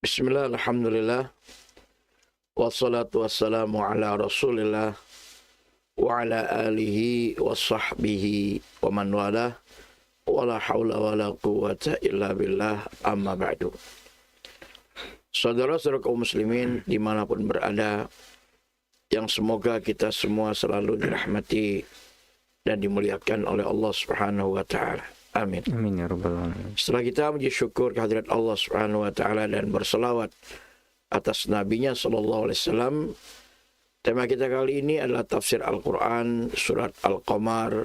Bismillah, alhamdulillah, wassalatu wassalamu ala rasulillah, wa ala alihi wa sahbihi wa man walah, wa la hawla wa la quwwata illa billah, amma ba'du. Saudara-saudara kaum muslimin dimanapun berada, yang semoga kita semua selalu dirahmati dan dimuliakan oleh Allah Subhanahu wa ta'ala. Amin. Amin ya rabbal alamin. Setelah kita mengucap syukur kehadirat Allah Subhanahu wa taala dan berselawat atas nabinya sallallahu alaihi wasallam, tema kita kali ini adalah tafsir Al-Qur'an surat Al-Qamar,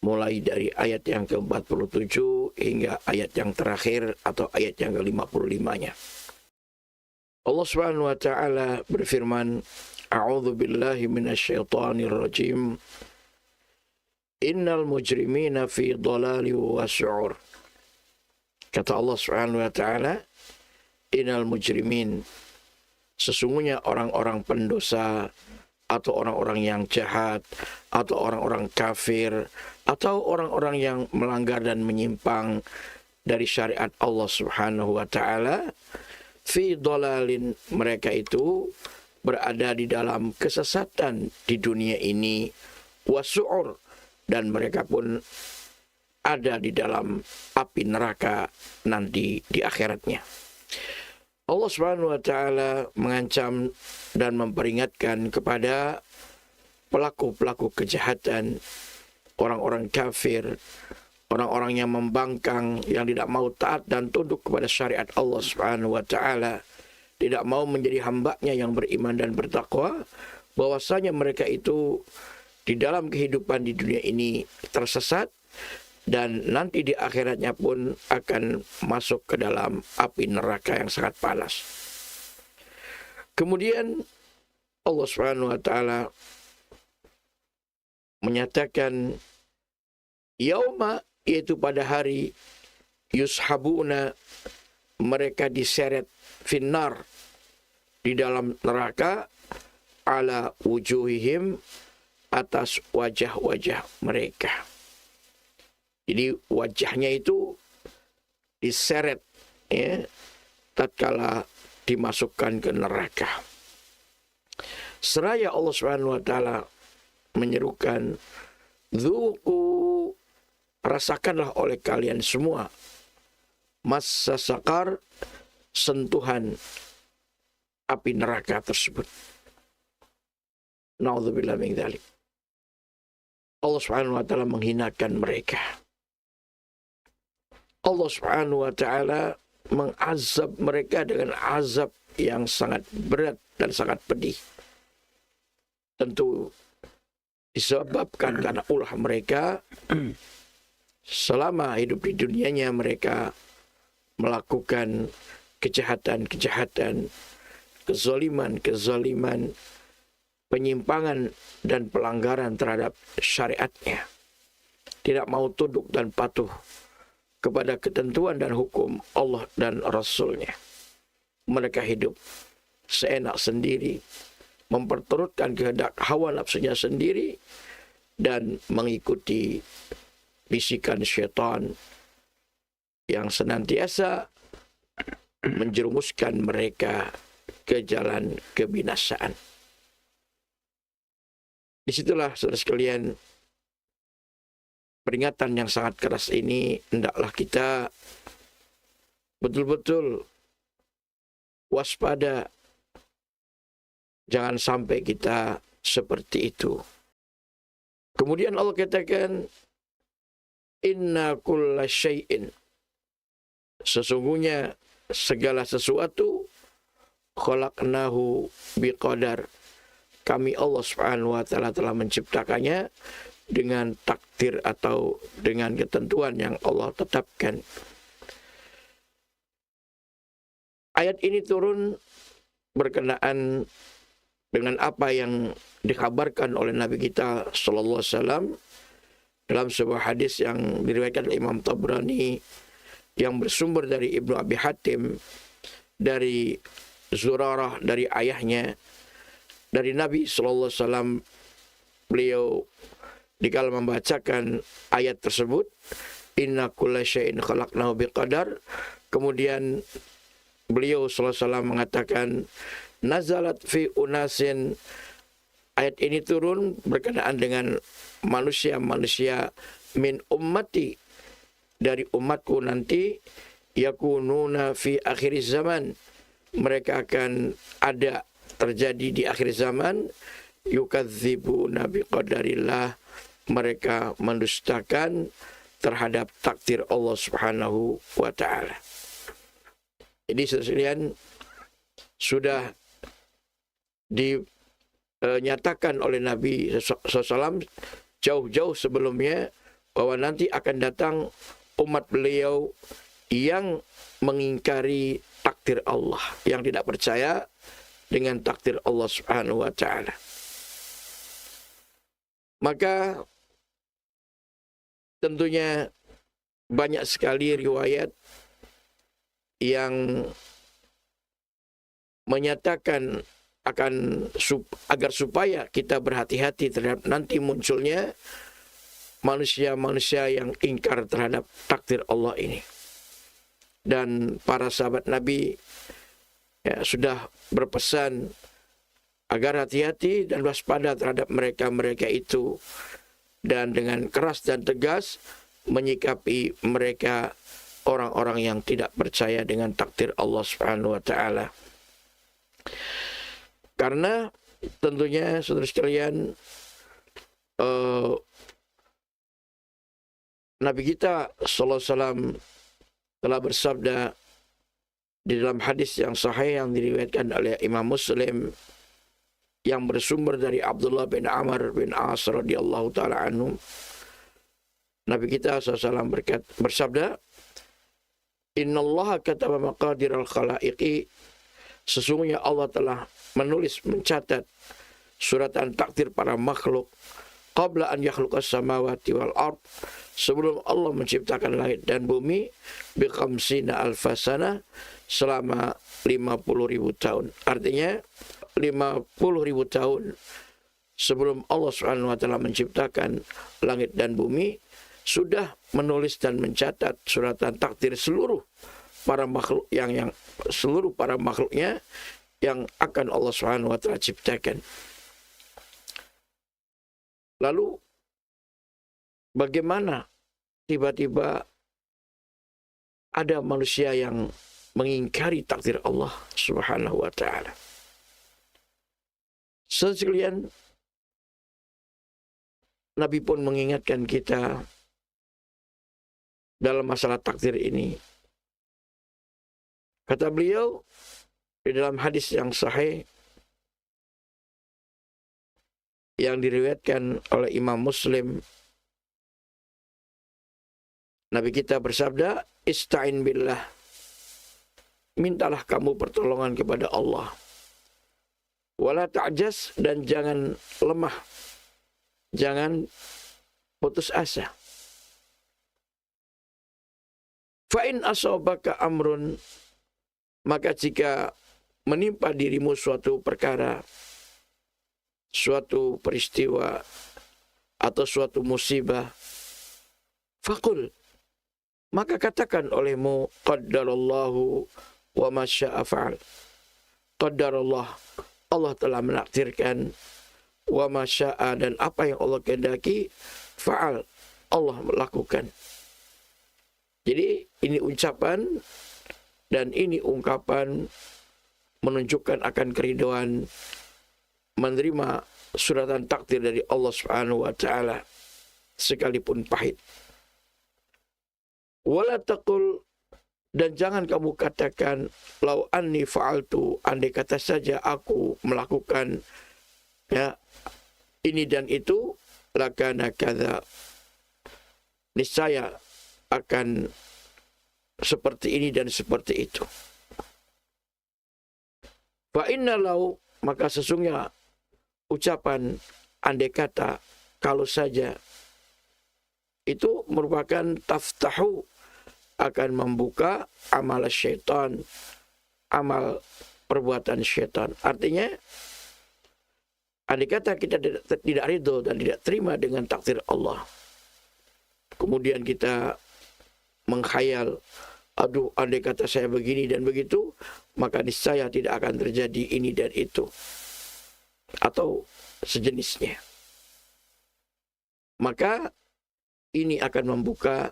mulai dari ayat yang ke-47 hingga ayat yang terakhir atau ayat yang ke-55-nya. Allah Subhanahu wa taala berfirman, A'udzu billahi minasyaitonir rajim. Innal mujrimina fi dhalali wa su'ur. Kata Allah Subhanahu wa taala, innal mujrimin, sesungguhnya orang-orang pendosa atau orang-orang yang jahat atau orang-orang kafir atau orang-orang yang melanggar dan menyimpang dari syariat Allah Subhanahu wa taala, fi dhalalin, mereka itu berada di dalam kesesatan di dunia ini, wa su'ur, dan mereka pun ada di dalam api neraka nanti di akhiratnya. Allah Subhanahu wa taala mengancam dan memperingatkan kepada pelaku-pelaku kejahatan, orang-orang kafir, orang-orang yang membangkang, yang tidak mau taat dan tunduk kepada syariat Allah Subhanahu wa taala, tidak mau menjadi hambanya yang beriman dan bertakwa, bahwasanya mereka itu di dalam kehidupan di dunia ini tersesat dan nanti di akhiratnya pun akan masuk ke dalam api neraka yang sangat panas. Kemudian Allah Subhanahu wa taala menyatakan yauma, yaitu pada hari, yushabuna, mereka diseret finnar, di dalam neraka, ala wujuhihim, atas wajah-wajah mereka. Jadi wajahnya itu diseret, ya, tatkala dimasukkan ke neraka. Seraya Allah Subhanahu wa taala menyerukan, dzuqu, rasakanlah oleh kalian semua, massa saqar, sentuhan api neraka tersebut. Na'udzubillah min dzalik. Allah Subhanahu wa taala menghinakan mereka. Allah Subhanahu wa taala mengazab mereka dengan azab yang sangat berat dan sangat pedih. Tentu disebabkan karena ulah mereka selama hidup di dunianya, mereka melakukan kejahatan-kejahatan, kezaliman-kezaliman, penyimpangan dan pelanggaran terhadap syariatnya, tidak mau tunduk dan patuh kepada ketentuan dan hukum Allah dan Rasulnya. Mereka hidup seenak sendiri, memperturutkan kehendak hawa nafsunya sendiri, dan mengikuti bisikan syaitan yang senantiasa menjerumuskan mereka ke jalan kebinasaan. Disitulah saudara sekalian, peringatan yang sangat keras ini hendaklah kita betul-betul waspada. Jangan sampai kita seperti itu. Kemudian Allah katakan, inna kulla syai'in, sesungguhnya segala sesuatu, khalaqnahu biqadar, kami Allah Subhanahu wa taala telah menciptakannya dengan takdir atau dengan ketentuan yang Allah tetapkan. Ayat ini turun berkenaan dengan apa yang dikabarkan oleh Nabi kita sallallahu alaihi wasallam dalam sebuah hadis yang diriwayatkan oleh Imam Tabrani, yang bersumber dari Ibnu Abi Hatim, dari Zurarah, dari ayahnya, dari Nabi sallallahu alaihi wasallam. Beliau dikala membacakan ayat tersebut, inna kulla syai'in khalaqnahu biqadar, kemudian beliau sallallahu alaihi wasallam mengatakan, nazalat fi unasin, ayat ini turun berkenaan dengan manusia-manusia min ummati, dari umatku nanti, yakununa fi akhir zaman, mereka akan ada terjadi di akhir zaman, yukadzibuna biqadarillah, mereka mendustakan terhadap takdir Allah Subhanahu wa taala. Jadi sekalian, sudah dinyatakan oleh Nabi SAW jauh-jauh sebelumnya bahwa nanti akan datang umat beliau yang mengingkari takdir Allah, yang tidak percaya dengan takdir Allah Subhanahu wa taala. Maka tentunya banyak sekali riwayat yang menyatakan agar supaya kita berhati-hati terhadap nanti munculnya manusia-manusia yang ingkar terhadap takdir Allah ini. Dan para sahabat Nabi sudah berpesan agar hati-hati dan waspada terhadap mereka-mereka itu, dan dengan keras dan tegas menyikapi mereka, orang-orang yang tidak percaya dengan takdir Allah Subhanahu wa taala. Karena tentunya saudara sekalian, Nabi kita sallallahu alaihi wasallam telah bersabda di dalam hadis yang sahih yang diriwayatkan oleh Imam Muslim, yang bersumber dari Abdullah bin Amr bin As radhiyallahu taala anhu. Nabi kita SAW bersabda, Innallaha kataba maqadir al-khalaiqi, sesungguhnya Allah telah menulis, mencatat suratan takdir para makhluk, qabla an yakhluqas samawati wal ard, sebelum Allah menciptakan langit dan bumi, bi khamsina alfasana, selama 50.000 tahun. Artinya 50.000 tahun sebelum Allah Subhanahu wa taala menciptakan langit dan bumi, sudah menulis dan mencatat suratan takdir seluruh para makhluk yang seluruh para makhluknya yang akan Allah Subhanahu wa taala ciptakan. Lalu bagaimana tiba-tiba ada manusia yang mengingkari takdir Allah Subhanahu wa taala? Sekalian, Nabi pun mengingatkan kita dalam masalah takdir ini. Kata beliau di dalam hadis yang sahih yang diriwayatkan oleh Imam Muslim, Nabi kita bersabda, Ista'in billah, mintalah kamu pertolongan kepada Allah. Wala ta'jas, dan jangan lemah, jangan putus asa. Fa'in asobaka amrun, maka jika menimpa dirimu suatu perkara, suatu peristiwa atau suatu musibah, faqul, maka katakan olehmu, qaddarallahu wa ma syaa fa'al. Qaddarallah, Allah telah menakdirkan, wa ma syaa, dan apa yang Allah kehendaki, fa'al, Allah melakukan. Jadi ini ucapan dan ini ungkapan menunjukkan akan keridhaan menerima suratan takdir dari Allah Subhanahu wa taala sekalipun pahit. Wala taqul, dan jangan kamu katakan, lau anni fa'altu, andai kata saja aku melakukan ini dan itu, lakana kadza, niscaya akan seperti ini dan seperti itu. Fa inna lau, maka sesungguhnya ucapan andai kata, kalau saja, itu merupakan taftahu, akan membuka amal syaitan, amal perbuatan syaitan. Artinya, andai kata kita tidak ridho dan tidak terima dengan takdir Allah, kemudian kita mengkhayal, aduh andai kata saya begini dan begitu, maka niscaya tidak akan terjadi ini dan itu atau sejenisnya. Maka ini akan membuka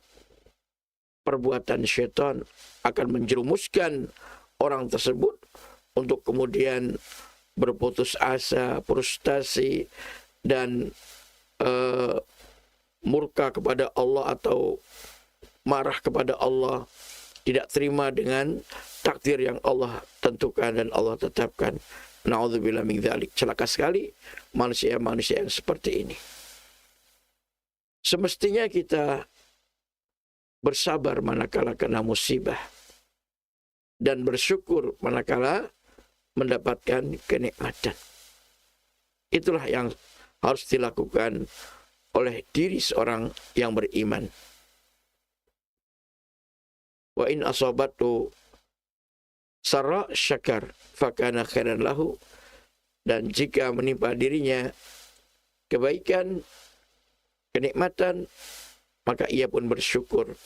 perbuatan syaitan, akan menjerumuskan orang tersebut untuk kemudian berputus asa, frustasi, dan murka kepada Allah atau marah kepada Allah, tidak terima dengan takdir yang Allah tentukan dan Allah tetapkan. Na'udzubillah min dzalik. Celaka sekali manusia-manusia yang seperti ini. Semestinya kita bersabar manakala kena musibah dan bersyukur manakala mendapatkan kenikmatan. Itulah yang harus dilakukan oleh diri seorang yang beriman. Wa in asabatu sarra syakar fakana khairan lahu. Dan jika menimpa dirinya kebaikan, kenikmatan, maka ia pun bersyukur.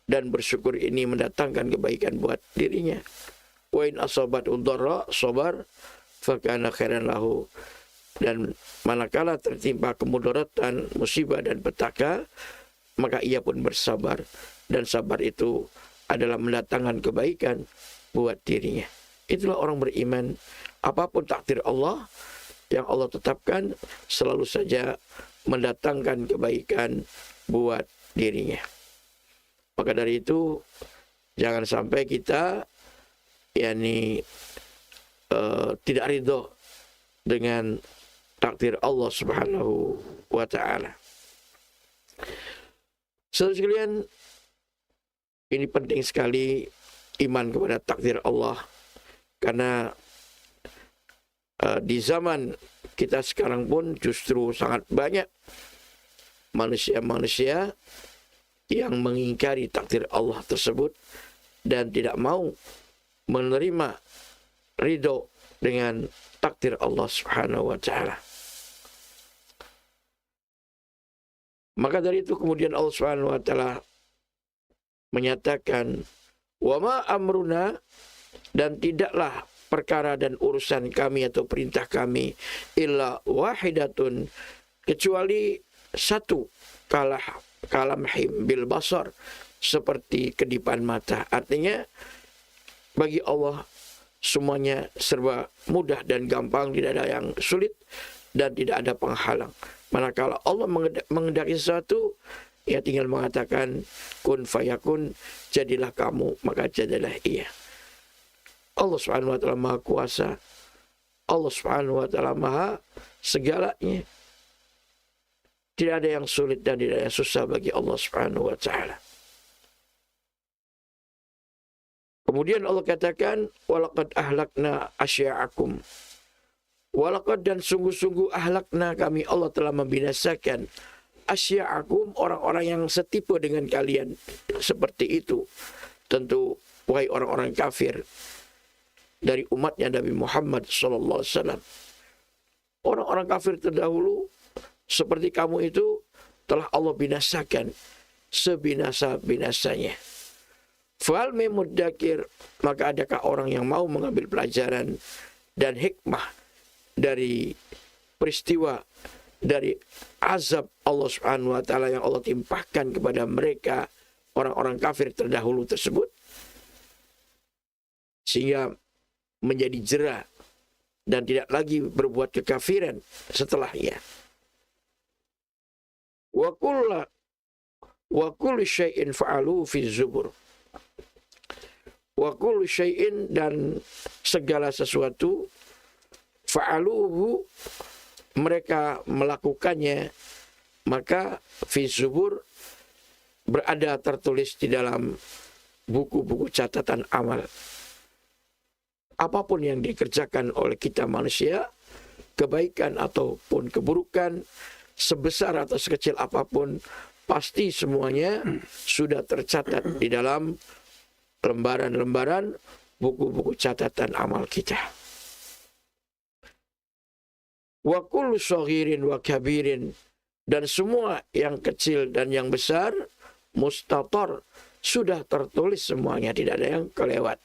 Dan bersyukur ini mendatangkan kebaikan buat dirinya. Wa in asabatu dharra sabar fakana khairan lahu. Dan manakala tertimpa kemudaratan, musibah dan petaka, maka ia pun bersabar. Dan sabar itu adalah mendatangkan kebaikan buat dirinya. Itulah orang beriman. Apapun takdir Allah yang Allah tetapkan, selalu saja mendatangkan kebaikan buat dirinya. Maka dari itu, jangan sampai kita tidak ridho dengan takdir Allah Subhanahu wa ta'ala. Saudara sekalian, ini penting sekali iman kepada takdir Allah. Karena di zaman kita sekarang pun justru sangat banyak manusia-manusia yang mengingkari takdir Allah tersebut dan tidak mau menerima ridho dengan takdir Allah Subhanahu wa ta'ala. Maka dari itu kemudian Allah Subhanahu wa ta'ala menyatakan, wa ma amruna, dan tidaklah perkara dan urusan kami atau perintah kami illa wahidatun, kecuali satu, kalamhim bil basar, seperti kedipan mata. Artinya bagi Allah semuanya serba mudah dan gampang, tidak ada yang sulit dan tidak ada penghalang. Manakala Allah mengendaki sesuatu, ia tinggal mengatakan kun fayakun, jadilah kamu, maka jadilah ia. Allah Subhanahu wa ta'ala Maha Kuasa. Allah Subhanahu wa ta'ala Maha segalanya. Tidak ada yang sulit dan tidak ada yang susah bagi Allah Subhanahu wa ta'ala. Kemudian Allah katakan, walaqad ahlakna asya'akum. Walaqad, dan sungguh-sungguh ahlakna, kami Allah telah membinasakan asya'akum, orang-orang yang setipe dengan kalian. Seperti itu. Tentu, wahai orang-orang kafir dari umatnya Nabi Muhammad SAW. Orang-orang kafir terdahulu seperti kamu itu telah Allah binasakan sebinasa-binasanya. Fal muddakir, maka adakah orang yang mau mengambil pelajaran dan hikmah dari peristiwa, dari azab Allah Subhanahu wa ta'ala yang Allah timpahkan kepada mereka, orang-orang kafir terdahulu tersebut, sehingga menjadi jera dan tidak lagi berbuat kekafiran setelahnya. Wa kullu syai'in fa'alu fi zubur. Wa kullu syai'in, dan segala sesuatu, fa'aluhu, mereka melakukannya, maka fi zubur, berada tertulis di dalam buku-buku catatan amal. Apapun yang dikerjakan oleh kita manusia, kebaikan ataupun keburukan, sebesar atau sekecil apapun, pasti semuanya sudah tercatat di dalam lembaran-lembaran buku-buku catatan amal kita. Wa kullu saghirin wa kabirin, dan semua yang kecil dan yang besar, mustatar, sudah tertulis semuanya, tidak ada yang kelewat.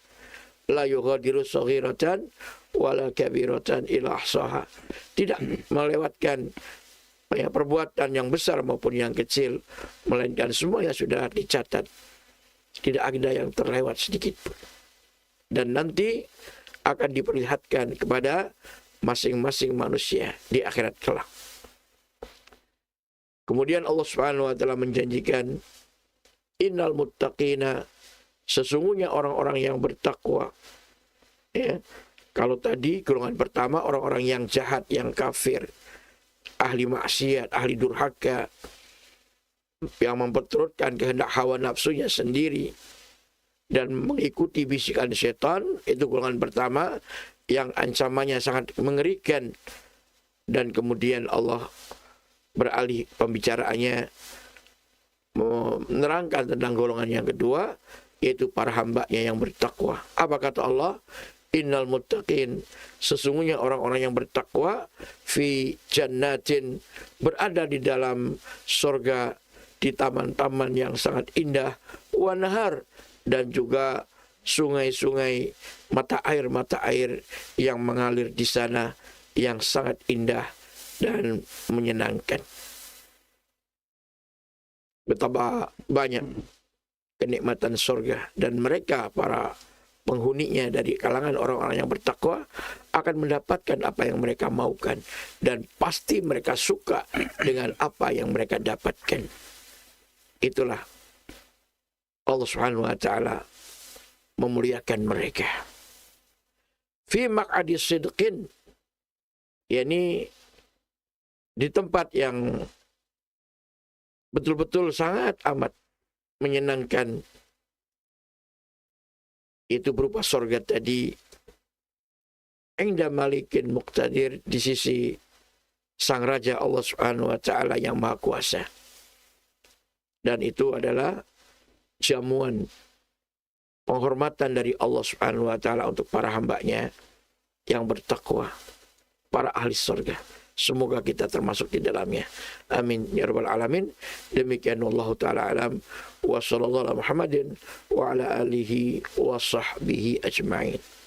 la yughadiru saghiratan wala kabiratan illa ahsaha. Tidak melewatkan perbuatan yang besar maupun yang kecil, melainkan semuanya sudah dicatat. Tidak ada yang terlewat sedikit pun. Dan nanti akan diperlihatkan kepada masing-masing manusia di akhirat kelak. Kemudian Allah Subhanahu wa taala menjanjikan, innal muttaqina, sesungguhnya orang-orang yang bertakwa. Ya. Kalau tadi golongan pertama orang-orang yang jahat, yang kafir, ahli maksiat, ahli durhaka, yang memperturutkan kehendak hawa nafsunya sendiri dan mengikuti bisikan setan, itu golongan pertama yang ancamannya sangat mengerikan. Dan kemudian Allah beralih pembicaraannya menerangkan tentang golongan yang kedua, yaitu para hambanya yang bertakwa. Apa kata Allah? Innal muttaqin, sesungguhnya orang-orang yang bertakwa, fi jannatin, berada di dalam surga, di taman-taman yang sangat indah, wa nahar, dan juga sungai-sungai, mata air yang mengalir di sana yang sangat indah dan menyenangkan. Betapa banyak kenikmatan surga, dan mereka para penghuninya dari kalangan orang-orang yang bertakwa akan mendapatkan apa yang mereka maukan, dan pasti mereka suka dengan apa yang mereka dapatkan. Itulah Allah Subhanahu wa taala memuliakan mereka. Fi maq'adi sidqin, yakni di tempat yang betul-betul sangat amat menyenangkan. Itu berupa surga tadi, inda malikin muqtadir, di sisi sang raja Allah Subhanahu wa taala yang maha kuasa. Dan itu adalah jamuan penghormatan dari Allah Subhanahu wa taala untuk para hambanya yang bertakwa, para ahli surga. Semoga kita termasuk di dalamnya. Amin ya rabbal alamin. Demikian wallahu taala alam, wa sallallahu ala Muhammadin wa ala alihi wa sahbihi ajma'in.